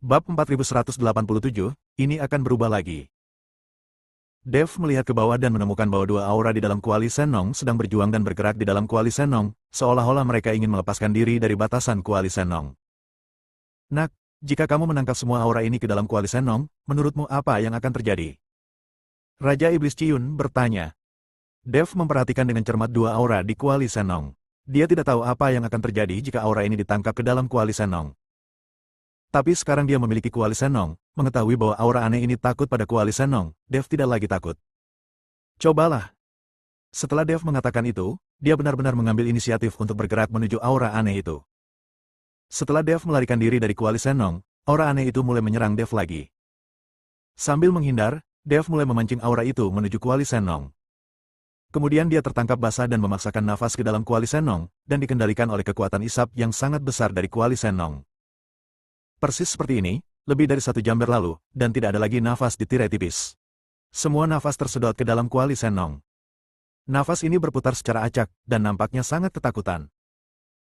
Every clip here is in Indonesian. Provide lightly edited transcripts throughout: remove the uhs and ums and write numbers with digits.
Bab 4187, ini akan berubah lagi. Dev melihat ke bawah dan menemukan bahwa dua aura di dalam kuali Senong sedang berjuang dan bergerak di dalam kuali Senong, seolah-olah mereka ingin melepaskan diri dari batasan kuali Senong. Nak, jika kamu menangkap semua aura ini ke dalam kuali Senong, menurutmu apa yang akan terjadi? Raja Iblis Ciyun bertanya. Dev memperhatikan dengan cermat dua aura di kuali Senong. Dia tidak tahu apa yang akan terjadi jika aura ini ditangkap ke dalam kuali Senong. Tapi sekarang dia memiliki kuali Senong, mengetahui bahwa aura aneh ini takut pada kuali Senong, Dev tidak lagi takut. Cobalah. Setelah Dev mengatakan itu, dia benar-benar mengambil inisiatif untuk bergerak menuju aura aneh itu. Setelah Dev melarikan diri dari kuali Senong, aura aneh itu mulai menyerang Dev lagi. Sambil menghindar, Dev mulai memancing aura itu menuju kuali Senong. Kemudian dia tertangkap basah dan memaksakan nafas ke dalam kuali Senong, dan dikendalikan oleh kekuatan isap yang sangat besar dari kuali Senong. Persis seperti ini, lebih dari 1 jam berlalu, dan tidak ada lagi nafas di tirai tipis. Semua nafas tersedot ke dalam kuali Senong. Nafas ini berputar secara acak, dan nampaknya sangat ketakutan.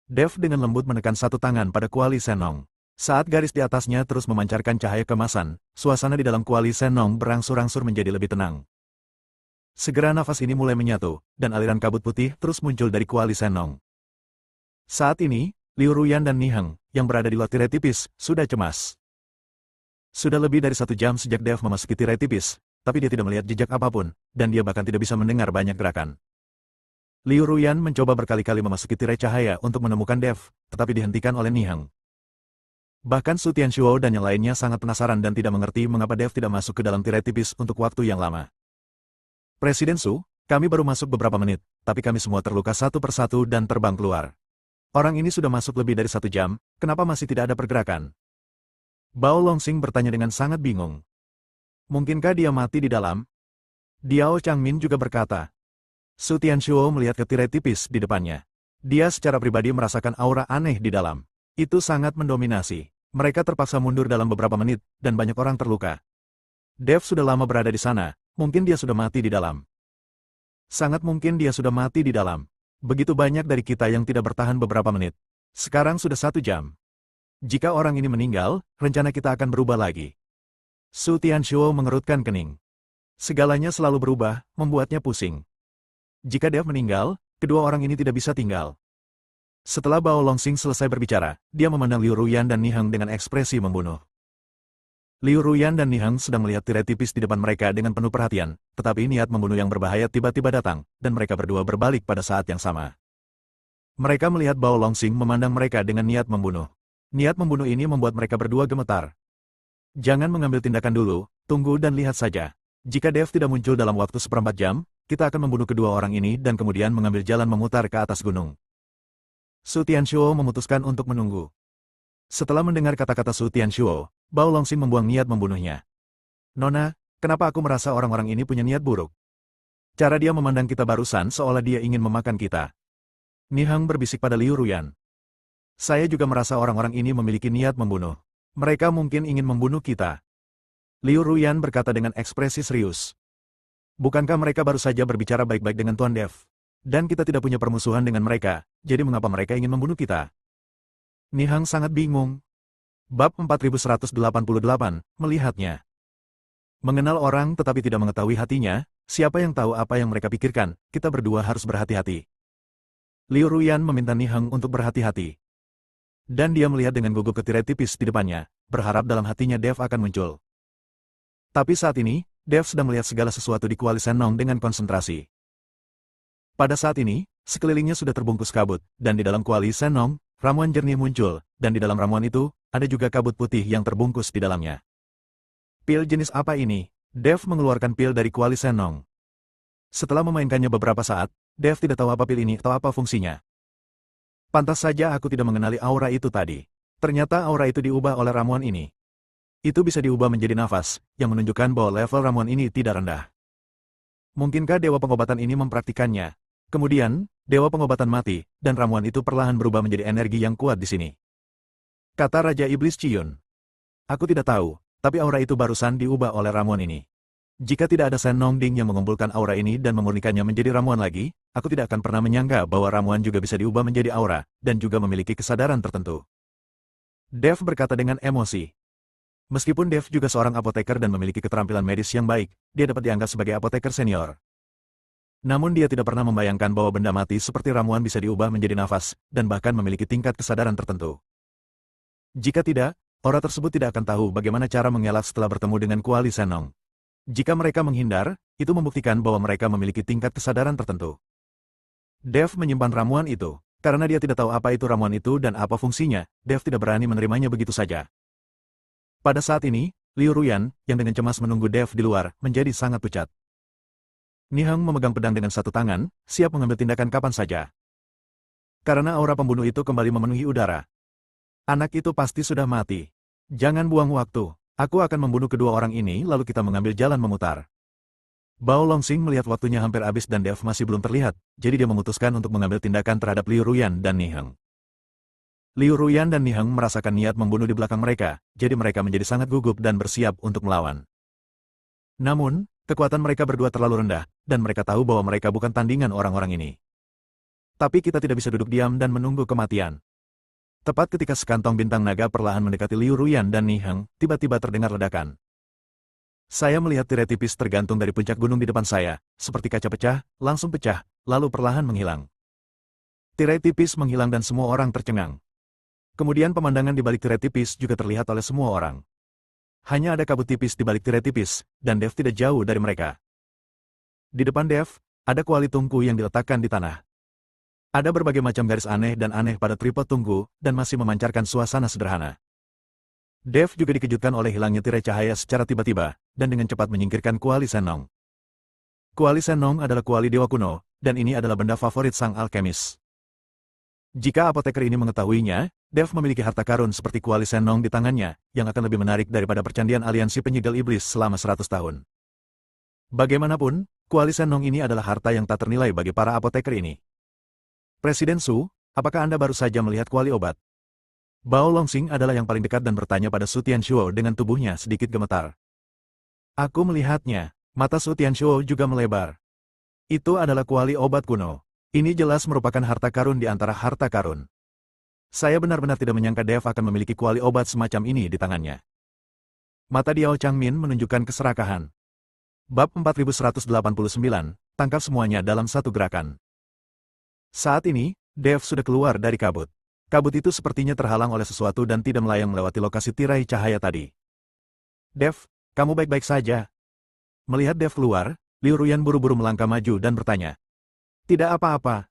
Dev dengan lembut menekan satu tangan pada kuali Senong. Saat garis di atasnya terus memancarkan cahaya kemasan, suasana di dalam kuali Senong berangsur-angsur menjadi lebih tenang. Segera nafas ini mulai menyatu, dan aliran kabut putih terus muncul dari kuali Senong. Saat ini, Liu Ruyan dan Niheng, yang berada di luar tirai tipis, sudah cemas. Sudah lebih dari 1 jam sejak Dev memasuki tirai tipis, tapi dia tidak melihat jejak apapun, dan dia bahkan tidak bisa mendengar banyak gerakan. Liu Ruyan mencoba berkali-kali memasuki tirai cahaya untuk menemukan Dev, tetapi dihentikan oleh Niheng. Bahkan Su Tianshuo dan yang lainnya sangat penasaran dan tidak mengerti mengapa Dev tidak masuk ke dalam tirai tipis untuk waktu yang lama. Presiden Su, kami baru masuk beberapa menit, tapi kami semua terluka satu persatu dan terbang keluar. Orang ini sudah masuk lebih dari 1 jam, kenapa masih tidak ada pergerakan? Bao Longsing bertanya dengan sangat bingung. Mungkinkah dia mati di dalam? Diao Changmin juga berkata. Su Tianshuo melihat ke tirai tipis di depannya. Dia secara pribadi merasakan aura aneh di dalam. Itu sangat mendominasi. Mereka terpaksa mundur dalam beberapa menit, dan banyak orang terluka. Dev sudah lama berada di sana, mungkin dia sudah mati di dalam. Sangat mungkin dia sudah mati di dalam. Begitu banyak dari kita yang tidak bertahan beberapa menit. Sekarang sudah 1 jam. Jika orang ini meninggal, rencana kita akan berubah lagi. Su Tianshuo mengerutkan kening. Segalanya selalu berubah, membuatnya pusing. Jika Dev meninggal, kedua orang ini tidak bisa tinggal. Setelah Bao Longsing selesai berbicara, dia memandang Liu Ruyan dan Niheng dengan ekspresi membunuh. Liu Ruyan dan Niheng sedang melihat tirai tipis di depan mereka dengan penuh perhatian, tetapi niat membunuh yang berbahaya tiba-tiba datang, dan mereka berdua berbalik pada saat yang sama. Mereka melihat Bao Longsing memandang mereka dengan niat membunuh. Niat membunuh ini membuat mereka berdua gemetar. Jangan mengambil tindakan dulu, tunggu dan lihat saja. Jika Dev tidak muncul dalam waktu 1/4 jam, kita akan membunuh kedua orang ini dan kemudian mengambil jalan memutar ke atas gunung. Su Tianshuo memutuskan untuk menunggu. Setelah mendengar kata-kata Su Tianshuo, Bao Longsing membuang niat membunuhnya. Nona, kenapa aku merasa orang-orang ini punya niat buruk? Cara dia memandang kita barusan seolah dia ingin memakan kita. Niheng berbisik pada Liu Ruyan. Saya juga merasa orang-orang ini memiliki niat membunuh. Mereka mungkin ingin membunuh kita. Liu Ruyan berkata dengan ekspresi serius. Bukankah mereka baru saja berbicara baik-baik dengan Tuan Dev? Dan kita tidak punya permusuhan dengan mereka, jadi mengapa mereka ingin membunuh kita? Niheng sangat bingung. Bab 4188, melihatnya. Mengenal orang tetapi tidak mengetahui hatinya, siapa yang tahu apa yang mereka pikirkan, kita berdua harus berhati-hati. Liu Ruyan meminta Niheng untuk berhati-hati. Dan dia melihat dengan gugup ke tirai tipis di depannya, berharap dalam hatinya Dev akan muncul. Tapi saat ini, Dev sedang melihat segala sesuatu di kuali Senong dengan konsentrasi. Pada saat ini, sekelilingnya sudah terbungkus kabut, dan di dalam kuali Senong, ramuan jernih muncul, dan di dalam ramuan itu, ada juga kabut putih yang terbungkus di dalamnya. Pil jenis apa ini? Dev mengeluarkan pil dari kuali Senong. Setelah memainkannya beberapa saat, Dev tidak tahu apa pil ini atau apa fungsinya. Pantas saja aku tidak mengenali aura itu tadi. Ternyata aura itu diubah oleh ramuan ini. Itu bisa diubah menjadi nafas, yang menunjukkan bahwa level ramuan ini tidak rendah. Mungkinkah Dewa Pengobatan ini mempraktikannya? Kemudian, Dewa Pengobatan mati, dan ramuan itu perlahan berubah menjadi energi yang kuat di sini. Kata Raja Iblis Ciyun. Aku tidak tahu, tapi aura itu barusan diubah oleh ramuan ini. Jika tidak ada Senong Ding yang mengumpulkan aura ini dan memurnikannya menjadi ramuan lagi, aku tidak akan pernah menyangka bahwa ramuan juga bisa diubah menjadi aura, dan juga memiliki kesadaran tertentu. Dev berkata dengan emosi. Meskipun Dev juga seorang apoteker dan memiliki keterampilan medis yang baik, dia dapat dianggap sebagai apoteker senior. Namun dia tidak pernah membayangkan bahwa benda mati seperti ramuan bisa diubah menjadi nafas, dan bahkan memiliki tingkat kesadaran tertentu. Jika tidak, orang tersebut tidak akan tahu bagaimana cara mengelak setelah bertemu dengan Kuali Senong. Jika mereka menghindar, itu membuktikan bahwa mereka memiliki tingkat kesadaran tertentu. Dev menyimpan ramuan itu. Karena dia tidak tahu apa itu ramuan itu dan apa fungsinya, Dev tidak berani menerimanya begitu saja. Pada saat ini, Liu Ruyan, yang dengan cemas menunggu Dev di luar, menjadi sangat pucat. Niheng memegang pedang dengan satu tangan, siap mengambil tindakan kapan saja. Karena aura pembunuh itu kembali memenuhi udara. Anak itu pasti sudah mati. Jangan buang waktu, aku akan membunuh kedua orang ini lalu kita mengambil jalan memutar. Bao Longsing melihat waktunya hampir habis dan Dev masih belum terlihat, jadi dia memutuskan untuk mengambil tindakan terhadap Liu Ruyan dan Niheng. Liu Ruyan dan Niheng merasakan niat membunuh di belakang mereka, jadi mereka menjadi sangat gugup dan bersiap untuk melawan. Namun, kekuatan mereka berdua terlalu rendah, dan mereka tahu bahwa mereka bukan tandingan orang-orang ini. Tapi kita tidak bisa duduk diam dan menunggu kematian. Tepat ketika sekantong bintang naga perlahan mendekati Liu Ruyan dan Niheng, tiba-tiba terdengar ledakan. Saya melihat tirai tipis tergantung dari puncak gunung di depan saya, seperti kaca pecah, langsung pecah, lalu perlahan menghilang. Tirai tipis menghilang dan semua orang tercengang. Kemudian pemandangan di balik tirai tipis juga terlihat oleh semua orang. Hanya ada kabut tipis di balik tirai tipis, dan Dev tidak jauh dari mereka. Di depan Dev, ada kuali tungku yang diletakkan di tanah. Ada berbagai macam garis aneh dan aneh pada tripod tungku, dan masih memancarkan suasana sederhana. Dev juga dikejutkan oleh hilangnya tirai cahaya secara tiba-tiba, dan dengan cepat menyingkirkan Kuali Senong. Kuali Senong adalah kuali dewa kuno, dan ini adalah benda favorit sang alkemis. Jika apoteker ini mengetahuinya, Dev memiliki harta karun seperti Kuali Senong di tangannya, yang akan lebih menarik daripada percandian aliansi penyegel iblis selama 100 tahun. Bagaimanapun, Kuali Senong ini adalah harta yang tak ternilai bagi para apoteker ini. Presiden Su, apakah Anda baru saja melihat kuali obat? Bao Longsing adalah yang paling dekat dan bertanya pada Su Tianshuo dengan tubuhnya sedikit gemetar. Aku melihatnya, mata Su Tianshuo juga melebar. Itu adalah kuali obat kuno. Ini jelas merupakan harta karun di antara harta karun. Saya benar-benar tidak menyangka Dev akan memiliki kuali obat semacam ini di tangannya. Mata Diao Changmin menunjukkan keserakahan. Bab 4189, tangkap semuanya dalam satu gerakan. Saat ini, Dev sudah keluar dari kabut. Kabut itu sepertinya terhalang oleh sesuatu dan tidak melayang melewati lokasi tirai cahaya tadi. Dev, kamu baik-baik saja? Melihat Dev keluar, Liu Ruyan buru-buru melangkah maju dan bertanya. Tidak apa-apa.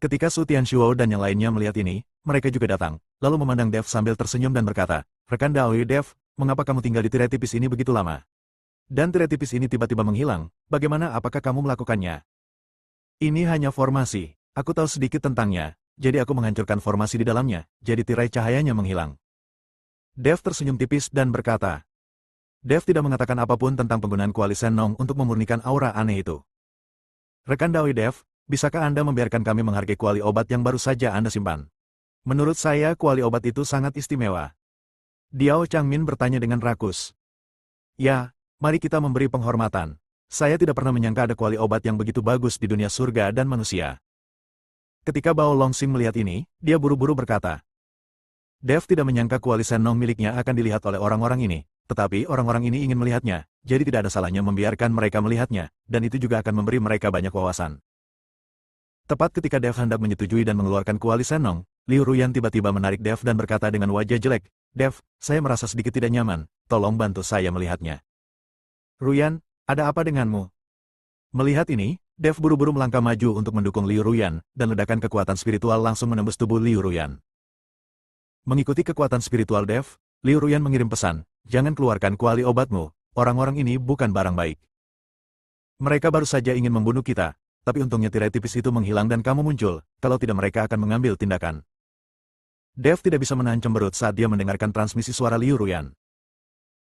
Ketika Su Tianshuo dan yang lainnya melihat ini, mereka juga datang, lalu memandang Dev sambil tersenyum dan berkata, Rekan Daoi Dev, mengapa kamu tinggal di tirai tipis ini begitu lama? Dan tirai tipis ini tiba-tiba menghilang, bagaimana apakah kamu melakukannya? Ini hanya formasi, aku tahu sedikit tentangnya, jadi aku menghancurkan formasi di dalamnya, jadi tirai cahayanya menghilang. Dev tersenyum tipis dan berkata. Dev tidak mengatakan apapun tentang penggunaan kuali Senong untuk memurnikan aura aneh itu. Rekan Daoi Dev, bisakah Anda membiarkan kami menghargai kuali obat yang baru saja Anda simpan? Menurut saya kuali obat itu sangat istimewa. Diao Changmin bertanya dengan rakus. Ya, mari kita memberi penghormatan. Saya tidak pernah menyangka ada kuali obat yang begitu bagus di dunia surga dan manusia. Ketika Bao Longsing melihat ini, dia buru-buru berkata. Dev tidak menyangka kuali Senong miliknya akan dilihat oleh orang-orang ini. Tetapi orang-orang ini ingin melihatnya, jadi tidak ada salahnya membiarkan mereka melihatnya, dan itu juga akan memberi mereka banyak wawasan. Tepat ketika Dev hendak menyetujui dan mengeluarkan kuali Senong, Liu Ruyan tiba-tiba menarik Dev dan berkata dengan wajah jelek, Dev, saya merasa sedikit tidak nyaman, tolong bantu saya melihatnya. Ruyan, ada apa denganmu? Melihat ini, Dev buru-buru melangkah maju untuk mendukung Liu Ruyan, dan ledakan kekuatan spiritual langsung menembus tubuh Liu Ruyan. Mengikuti kekuatan spiritual Dev, Liu Ruyan mengirim pesan, jangan keluarkan kuali obatmu, orang-orang ini bukan barang baik. Mereka baru saja ingin membunuh kita, tapi untungnya tirai tipis itu menghilang dan kamu muncul, kalau tidak mereka akan mengambil tindakan. Dev tidak bisa menahan cemberut saat dia mendengarkan transmisi suara Liu Ruyan.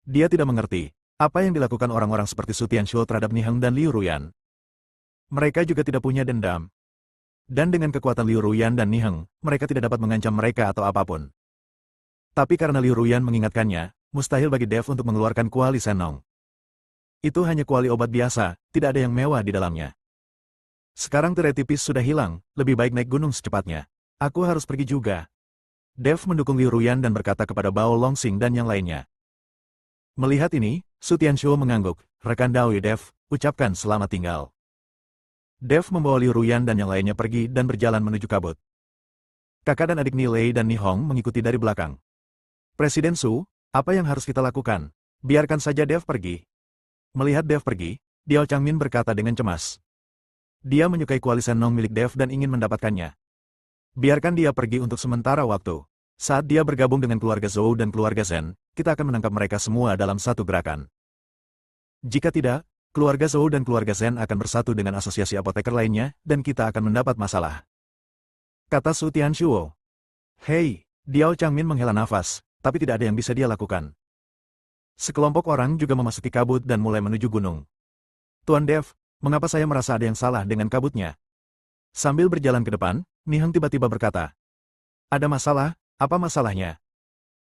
Dia tidak mengerti, apa yang dilakukan orang-orang seperti Su Tianshuo terhadap Niheng dan Liu Ruyan. Mereka juga tidak punya dendam. Dan dengan kekuatan Liu Ruyan dan Niheng, mereka tidak dapat mengancam mereka atau apapun. Tapi karena Liu Ruyan mengingatkannya, mustahil bagi Dev untuk mengeluarkan kuali Senong. Itu hanya kuali obat biasa, tidak ada yang mewah di dalamnya. Sekarang tirai tipis sudah hilang, lebih baik naik gunung secepatnya. Aku harus pergi juga. Dev mendukung Liu Ruyan dan berkata kepada Bao Longsing dan yang lainnya. Melihat ini, Su Tianxiu mengangguk, rekan Dao Dev, ucapkan selamat tinggal. Dev membawa Liu Ruyan dan yang lainnya pergi dan berjalan menuju kabut. Kakak dan adik Ni Lei dan Ni Hong mengikuti dari belakang. Presiden Su, apa yang harus kita lakukan? Biarkan saja Dev pergi. Melihat Dev pergi, Diao Changmin berkata dengan cemas. Dia menyukai kuali Shen Nong milik Dev dan ingin mendapatkannya. Biarkan dia pergi untuk sementara waktu. Saat dia bergabung dengan keluarga Zhou dan keluarga Zhen, kita akan menangkap mereka semua dalam satu gerakan. Jika tidak, keluarga Zhou dan keluarga Zhen akan bersatu dengan asosiasi apoteker lainnya, dan kita akan mendapat masalah. Kata Su Tianxiu. Hei, Diao Changmin menghela nafas, tapi tidak ada yang bisa dia lakukan. Sekelompok orang juga memasuki kabut dan mulai menuju gunung. Tuan Dev, mengapa saya merasa ada yang salah dengan kabutnya? Sambil berjalan ke depan, Ni Heng tiba-tiba berkata. Ada masalah, apa masalahnya?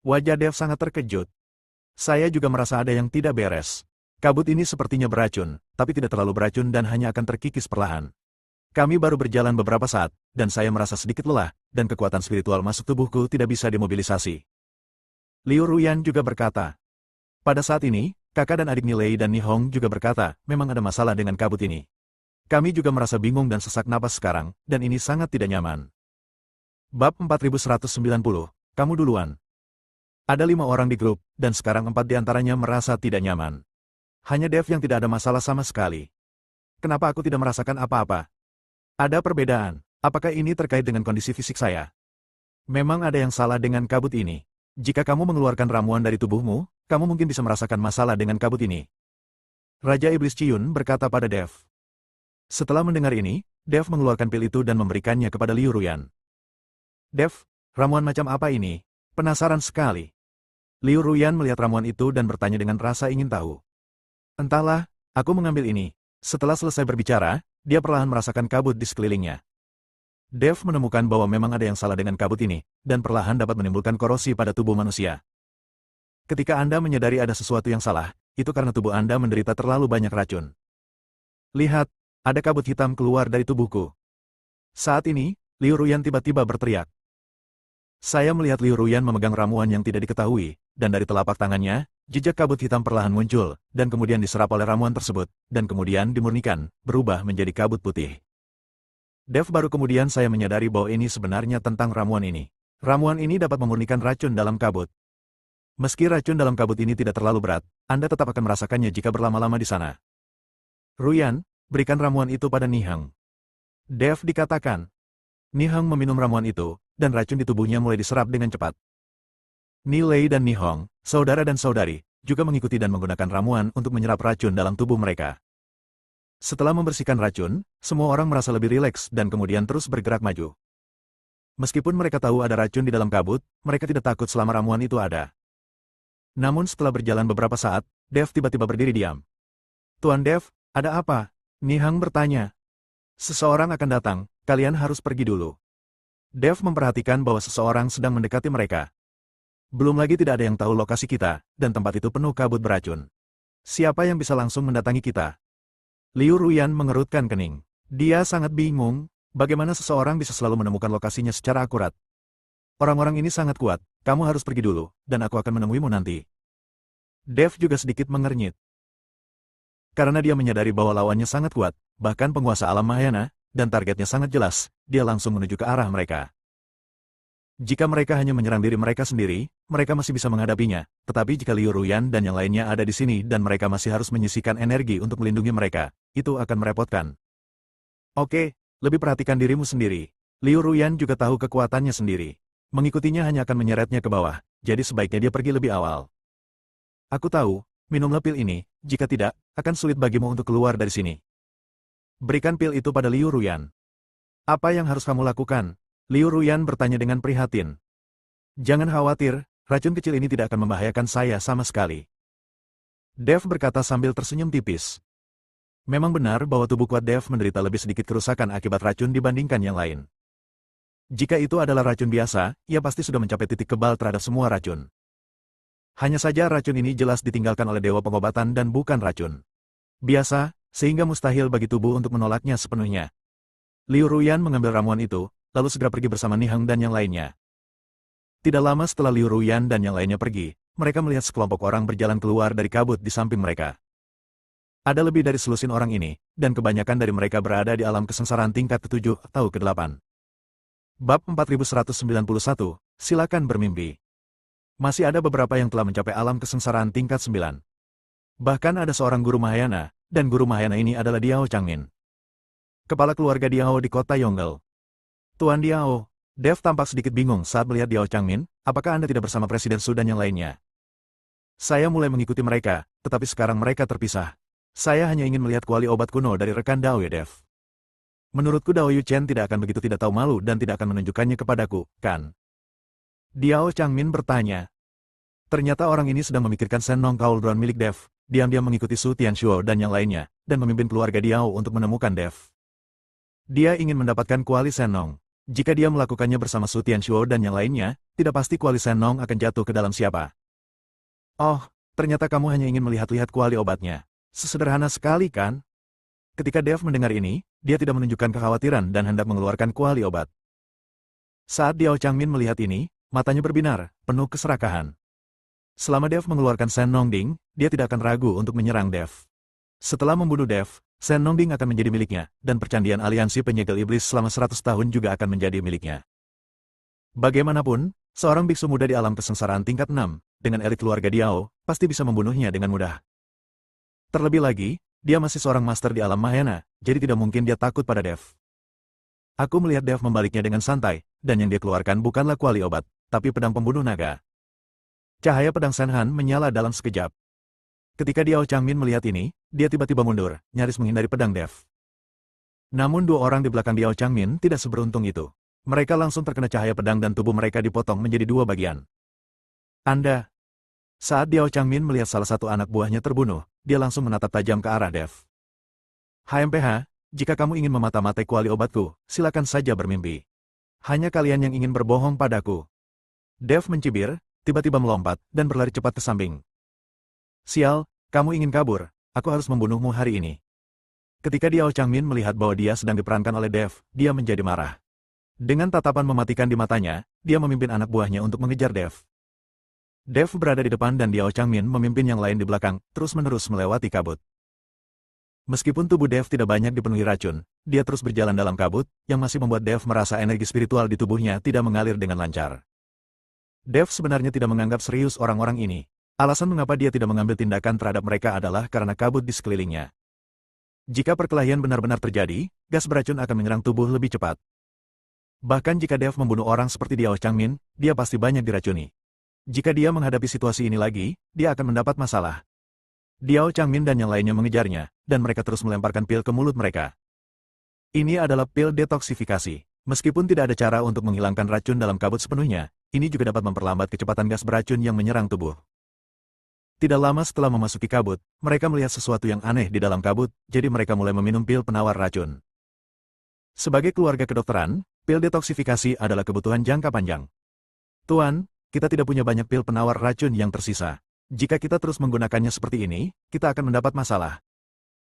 Wajah Dev sangat terkejut. Saya juga merasa ada yang tidak beres. Kabut ini sepertinya beracun, tapi tidak terlalu beracun dan hanya akan terkikis perlahan. Kami baru berjalan beberapa saat, dan saya merasa sedikit lelah, dan kekuatan spiritual masuk tubuhku tidak bisa dimobilisasi. Liu Ruyan juga berkata. Pada saat ini, kakak dan adik Ni Lei dan Ni Hong juga berkata, memang ada masalah dengan kabut ini. Kami juga merasa bingung dan sesak napas sekarang, dan ini sangat tidak nyaman. Bab 4190, kamu duluan. Ada 5 orang di grup, dan sekarang 4 diantaranya merasa tidak nyaman. Hanya Dev yang tidak ada masalah sama sekali. Kenapa aku tidak merasakan apa-apa? Ada perbedaan. Apakah ini terkait dengan kondisi fisik saya? Memang ada yang salah dengan kabut ini. Jika kamu mengeluarkan ramuan dari tubuhmu, kamu mungkin bisa merasakan masalah dengan kabut ini. Raja Iblis Ciyun berkata pada Dev. Setelah mendengar ini, Dev mengeluarkan pil itu dan memberikannya kepada Liu Ruyan. Dev, ramuan macam apa ini? Penasaran sekali. Liu Ruyan melihat ramuan itu dan bertanya dengan rasa ingin tahu. Entahlah, aku mengambil ini. Setelah selesai berbicara, dia perlahan merasakan kabut di sekelilingnya. Dev menemukan bahwa memang ada yang salah dengan kabut ini, dan perlahan dapat menimbulkan korosi pada tubuh manusia. Ketika Anda menyadari ada sesuatu yang salah, itu karena tubuh Anda menderita terlalu banyak racun. Lihat, ada kabut hitam keluar dari tubuhku. Saat ini, Liu Ruyan tiba-tiba berteriak. Saya melihat Liu Ruyan memegang ramuan yang tidak diketahui, dan dari telapak tangannya, jejak kabut hitam perlahan muncul, dan kemudian diserap oleh ramuan tersebut, dan kemudian dimurnikan, berubah menjadi kabut putih. Dev baru kemudian saya menyadari bahwa ini sebenarnya tentang ramuan ini. Ramuan ini dapat memurnikan racun dalam kabut. Meski racun dalam kabut ini tidak terlalu berat, Anda tetap akan merasakannya jika berlama-lama di sana. Ruyan, berikan ramuan itu pada Ni Heng. Dev dikatakan. Ni Heng meminum ramuan itu, dan racun di tubuhnya mulai diserap dengan cepat. Ni Lei dan Ni Hong, saudara dan saudari, juga mengikuti dan menggunakan ramuan untuk menyerap racun dalam tubuh mereka. Setelah membersihkan racun, semua orang merasa lebih rileks dan kemudian terus bergerak maju. Meskipun mereka tahu ada racun di dalam kabut, mereka tidak takut selama ramuan itu ada. Namun setelah berjalan beberapa saat, Dev tiba-tiba berdiri diam. Tuan Dev, ada apa? Ni Heng bertanya. Seseorang akan datang, kalian harus pergi dulu. Dev memperhatikan bahwa seseorang sedang mendekati mereka. Belum lagi tidak ada yang tahu lokasi kita, dan tempat itu penuh kabut beracun. Siapa yang bisa langsung mendatangi kita? Liu Ruyan mengerutkan kening. Dia sangat bingung, bagaimana seseorang bisa selalu menemukan lokasinya secara akurat. Orang-orang ini sangat kuat, kamu harus pergi dulu, dan aku akan menemuimu nanti. Dev juga sedikit mengernyit. Karena dia menyadari bahwa lawannya sangat kuat, bahkan penguasa alam Mahayana, dan targetnya sangat jelas, dia langsung menuju ke arah mereka. Jika mereka hanya menyerang diri mereka sendiri, mereka masih bisa menghadapinya, tetapi jika Liu Ruyan dan yang lainnya ada di sini dan mereka masih harus menyisihkan energi untuk melindungi mereka, itu akan merepotkan. Oke, lebih perhatikan dirimu sendiri. Liu Ruyan juga tahu kekuatannya sendiri. Mengikutinya hanya akan menyeretnya ke bawah, jadi sebaiknya dia pergi lebih awal. Aku tahu, minumlah pil ini, jika tidak, akan sulit bagimu untuk keluar dari sini. Berikan pil itu pada Liu Ruyan. Apa yang harus kamu lakukan? Liu Ruyan bertanya dengan prihatin. Jangan khawatir, racun kecil ini tidak akan membahayakan saya sama sekali. Dev berkata sambil tersenyum tipis. Memang benar bahwa tubuh kuat Dev menderita lebih sedikit kerusakan akibat racun dibandingkan yang lain. Jika itu adalah racun biasa, ia pasti sudah mencapai titik kebal terhadap semua racun. Hanya saja racun ini jelas ditinggalkan oleh dewa pengobatan dan bukan racun biasa, sehingga mustahil bagi tubuh untuk menolaknya sepenuhnya. Liu Ruyan mengambil ramuan itu, lalu segera pergi bersama Ni Heng dan yang lainnya. Tidak lama setelah Liu Ruyan dan yang lainnya pergi, mereka melihat sekelompok orang berjalan keluar dari kabut di samping mereka. Ada lebih dari selusin orang ini, dan kebanyakan dari mereka berada di alam kesengsaraan tingkat ke-7 atau ke-8. Bab 4191, silakan bermimpi. Masih ada beberapa yang telah mencapai alam kesengsaraan tingkat 9. Bahkan ada seorang guru Mahayana, dan guru Mahayana ini adalah Diao Changmin, kepala keluarga Diao di kota Yonggel. Tuan Diao, Dev tampak sedikit bingung saat melihat Diao Changmin. Apakah Anda tidak bersama Presiden Su dan yang lainnya? Saya mulai mengikuti mereka, tetapi sekarang mereka terpisah. Saya hanya ingin melihat kuali obat kuno dari rekan Dao ya Dev. Menurutku Dao Yu Chen tidak akan begitu tidak tahu malu dan tidak akan menunjukkannya kepadaku, kan? Diao Changmin bertanya. Ternyata orang ini sedang memikirkan Sennong Cauldron milik Dev, diam-diam mengikuti Su Tianshuo dan yang lainnya, dan memimpin keluarga Diao untuk menemukan Dev. Dia ingin mendapatkan kuali Sennong. Jika dia melakukannya bersama Su Tianshuo dan yang lainnya, tidak pasti kuali Sennong akan jatuh ke dalam siapa. Oh, ternyata kamu hanya ingin melihat-lihat kuali obatnya. Sesederhana sekali kan? Ketika Dev mendengar ini, dia tidak menunjukkan kekhawatiran dan hendak mengeluarkan kuali obat. Saat Diao Changmin melihat ini, matanya berbinar, penuh keserakahan. Selama Dev mengeluarkan Sennong Ding, dia tidak akan ragu untuk menyerang Dev. Setelah membunuh Dev, Sennong Ding akan menjadi miliknya, dan percandian aliansi penyegel iblis selama 100 tahun juga akan menjadi miliknya. Bagaimanapun, seorang biksu muda di alam kesengsaraan tingkat 6, dengan elit keluarga Diao, pasti bisa membunuhnya dengan mudah. Terlebih lagi, dia masih seorang master di alam Mahayana, jadi tidak mungkin dia takut pada Dev. Aku melihat Dev membaliknya dengan santai, dan yang dia keluarkan bukanlah kuali obat, tapi pedang pembunuh naga. Cahaya pedang Senhan menyala dalam sekejap. Ketika Diao Changmin melihat ini, dia tiba-tiba mundur, nyaris menghindari pedang Dev. Namun dua orang di belakang Diao Changmin tidak seberuntung itu. Mereka langsung terkena cahaya pedang dan tubuh mereka dipotong menjadi dua bagian. Anda. Saat Diao Changmin melihat salah satu anak buahnya terbunuh, dia langsung menatap tajam ke arah Dev. HMPH, jika kamu ingin memata-matai kuali obatku, silakan saja bermimpi. Hanya kalian yang ingin berbohong padaku. Dev mencibir, tiba-tiba melompat, dan berlari cepat ke samping. Sial, kamu ingin kabur, aku harus membunuhmu hari ini. Ketika Diao Changmin melihat bahwa dia sedang diperankan oleh Dev, dia menjadi marah. Dengan tatapan mematikan di matanya, dia memimpin anak buahnya untuk mengejar Dev. Dev berada di depan dan Diao Changmin memimpin yang lain di belakang, terus-menerus melewati kabut. Meskipun tubuh Dev tidak banyak dipenuhi racun, dia terus berjalan dalam kabut, yang masih membuat Dev merasa energi spiritual di tubuhnya tidak mengalir dengan lancar. Dev sebenarnya tidak menganggap serius orang-orang ini. Alasan mengapa dia tidak mengambil tindakan terhadap mereka adalah karena kabut di sekelilingnya. Jika perkelahian benar-benar terjadi, gas beracun akan menyerang tubuh lebih cepat. Bahkan jika Dev membunuh orang seperti Diao Changmin, dia pasti banyak diracuni. Jika dia menghadapi situasi ini lagi, dia akan mendapat masalah. Diao Changmin dan yang lainnya mengejarnya, dan mereka terus melemparkan pil ke mulut mereka. Ini adalah pil detoksifikasi. Meskipun tidak ada cara untuk menghilangkan racun dalam kabut sepenuhnya, ini juga dapat memperlambat kecepatan gas beracun yang menyerang tubuh. Tidak lama setelah memasuki kabut, mereka melihat sesuatu yang aneh di dalam kabut, jadi mereka mulai meminum pil penawar racun. Sebagai keluarga kedokteran, pil detoksifikasi adalah kebutuhan jangka panjang. Tuan, kita tidak punya banyak pil penawar racun yang tersisa. Jika kita terus menggunakannya seperti ini, kita akan mendapat masalah.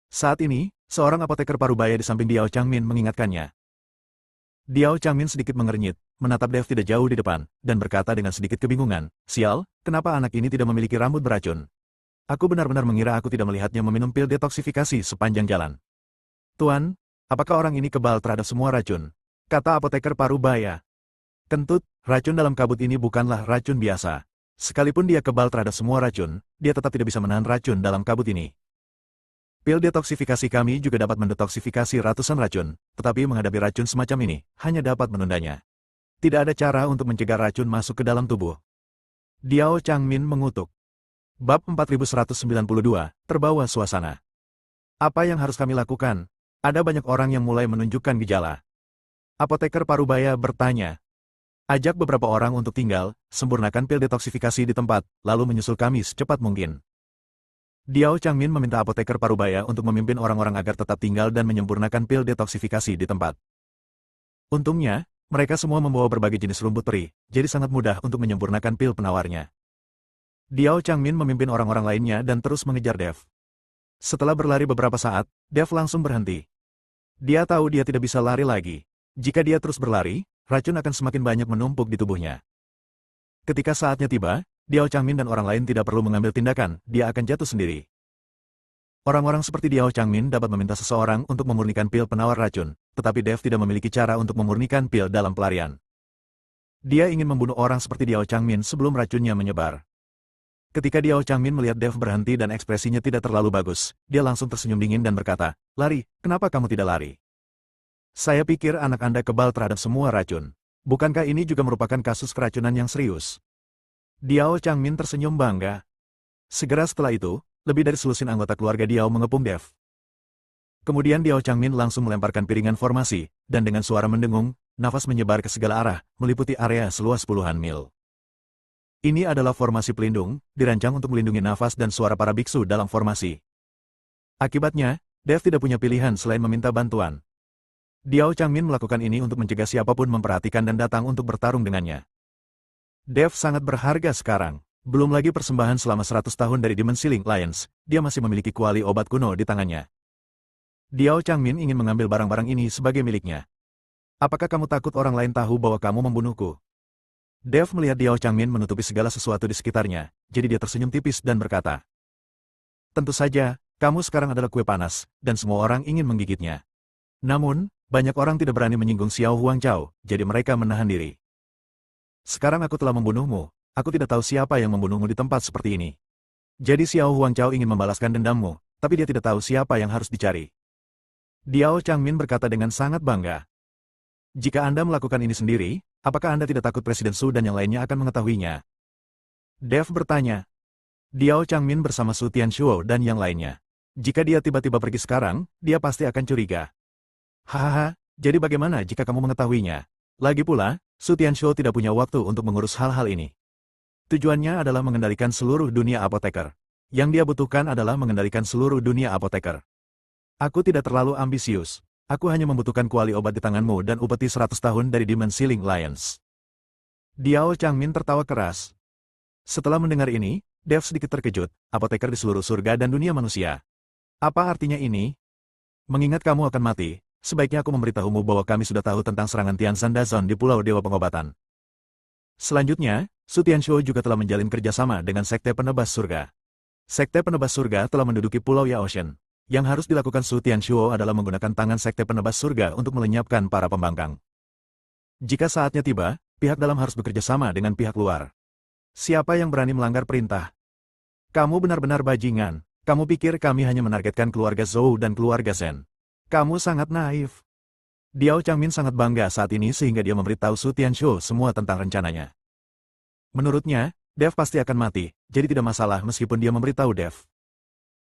Saat ini, seorang apoteker parubaya di samping Diao Changmin mengingatkannya. Diao Changmin sedikit mengernyit, menatap Dev tidak jauh di depan, dan berkata dengan sedikit kebingungan, sial, kenapa anak ini tidak memiliki rambut beracun? Aku benar-benar mengira aku tidak melihatnya meminum pil detoksifikasi sepanjang jalan. Tuan, apakah orang ini kebal terhadap semua racun? Kata apoteker parubaya. Kentut, racun dalam kabut ini bukanlah racun biasa. Sekalipun dia kebal terhadap semua racun, dia tetap tidak bisa menahan racun dalam kabut ini. Pil detoksifikasi kami juga dapat mendetoksifikasi ratusan racun, tetapi menghadapi racun semacam ini, hanya dapat menundanya. Tidak ada cara untuk mencegah racun masuk ke dalam tubuh. Diao Changmin mengutuk. Bab 4192, terbawa suasana. Apa yang harus kami lakukan? Ada banyak orang yang mulai menunjukkan gejala. Apoteker parubaya bertanya. Ajak beberapa orang untuk tinggal, sempurnakan pil detoksifikasi di tempat, lalu menyusul kami secepat mungkin. Diao Changmin meminta apoteker parubaya untuk memimpin orang-orang agar tetap tinggal dan menyempurnakan pil detoksifikasi di tempat. Untungnya, mereka semua membawa berbagai jenis rumput peri, jadi sangat mudah untuk menyempurnakan pil penawarnya. Diao Changmin memimpin orang-orang lainnya dan terus mengejar Dev. Setelah berlari beberapa saat, Dev langsung berhenti. Dia tahu dia tidak bisa lari lagi. Jika dia terus berlari, racun akan semakin banyak menumpuk di tubuhnya. Ketika saatnya tiba, Diao Changmin dan orang lain tidak perlu mengambil tindakan, dia akan jatuh sendiri. Orang-orang seperti Diao Changmin dapat meminta seseorang untuk memurnikan pil penawar racun, tetapi Dev tidak memiliki cara untuk memurnikan pil dalam pelarian. Dia ingin membunuh orang seperti Diao Changmin sebelum racunnya menyebar. Ketika Diao Changmin melihat Dev berhenti dan ekspresinya tidak terlalu bagus, dia langsung tersenyum dingin dan berkata, "Lari, kenapa kamu tidak lari? Saya pikir anak Anda kebal terhadap semua racun. Bukankah ini juga merupakan kasus keracunan yang serius?" Diao Changmin tersenyum bangga. Segera setelah itu, lebih dari selusin anggota keluarga Diao mengepung Dev. Kemudian Diao Changmin langsung melemparkan piringan formasi, dan dengan suara mendengung, nafas menyebar ke segala arah, meliputi area seluas puluhan mil. Ini adalah formasi pelindung, dirancang untuk melindungi nafas dan suara para biksu dalam formasi. Akibatnya, Dev tidak punya pilihan selain meminta bantuan. Diao Changmin melakukan ini untuk mencegah siapapun memperhatikan dan datang untuk bertarung dengannya. Dev sangat berharga sekarang. Belum lagi persembahan selama 100 tahun dari Demon Sealing Lions, dia masih memiliki kuali obat kuno di tangannya. Diao Changmin ingin mengambil barang-barang ini sebagai miliknya. Apakah kamu takut orang lain tahu bahwa kamu membunuhku? Dev melihat Diao Changmin menutupi segala sesuatu di sekitarnya, jadi dia tersenyum tipis dan berkata, "Tentu saja, kamu sekarang adalah kue panas, dan semua orang ingin menggigitnya. Namun, banyak orang tidak berani menyinggung Xiao Huangchao, jadi mereka menahan diri. Sekarang aku telah membunuhmu, aku tidak tahu siapa yang membunuhmu di tempat seperti ini. Jadi Xiao Huangchao ingin membalaskan dendammu, tapi dia tidak tahu siapa yang harus dicari." Diao Changmin berkata dengan sangat bangga. "Jika Anda melakukan ini sendiri, apakah Anda tidak takut Presiden Su dan yang lainnya akan mengetahuinya?" Dev bertanya. Diao Changmin bersama Su Tianshuo dan yang lainnya. Jika dia tiba-tiba pergi sekarang, dia pasti akan curiga. Hahaha, jadi bagaimana jika kamu mengetahuinya? Lagi pula, Su Tianshuo tidak punya waktu untuk mengurus hal-hal ini. Tujuannya adalah mengendalikan seluruh dunia apoteker. Yang dia butuhkan adalah mengendalikan seluruh dunia apoteker. Aku tidak terlalu ambisius. Aku hanya membutuhkan kuali obat di tanganmu dan upeti 100 tahun dari Demon Sealing Lions. Diao Changmin tertawa keras. Setelah mendengar ini, Dev sedikit terkejut, apoteker di seluruh surga dan dunia manusia. Apa artinya ini? Mengingat kamu akan mati, sebaiknya aku memberitahumu bahwa kami sudah tahu tentang serangan Tianzhan Dazon di Pulau Dewa Pengobatan. Selanjutnya, Su Tianshuo juga telah menjalin kerjasama dengan Sekte Penebas Surga. Sekte Penebas Surga telah menduduki Pulau Yaotian. Yang harus dilakukan Su Tianshuo adalah menggunakan tangan Sekte Penebas Surga untuk melenyapkan para pembangkang. Jika saatnya tiba, pihak dalam harus bekerja sama dengan pihak luar. Siapa yang berani melanggar perintah? Kamu benar-benar bajingan. Kamu pikir kami hanya menargetkan keluarga Zhou dan keluarga Zhen. Kamu sangat naif. Diao Changmin sangat bangga saat ini sehingga dia memberitahu Su Tianshuo semua tentang rencananya. Menurutnya, Dev pasti akan mati, jadi tidak masalah meskipun dia memberitahu Dev.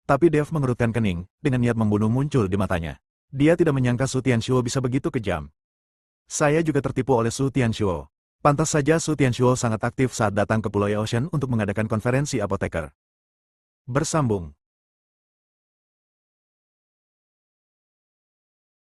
Tapi Dev mengerutkan kening, dengan niat membunuh muncul di matanya. Dia tidak menyangka Su Tianshuo bisa begitu kejam. Saya juga tertipu oleh Su Tianshuo. Pantas saja Su Tianshuo sangat aktif saat datang ke Pulau Yaotian untuk mengadakan konferensi apoteker. Bersambung.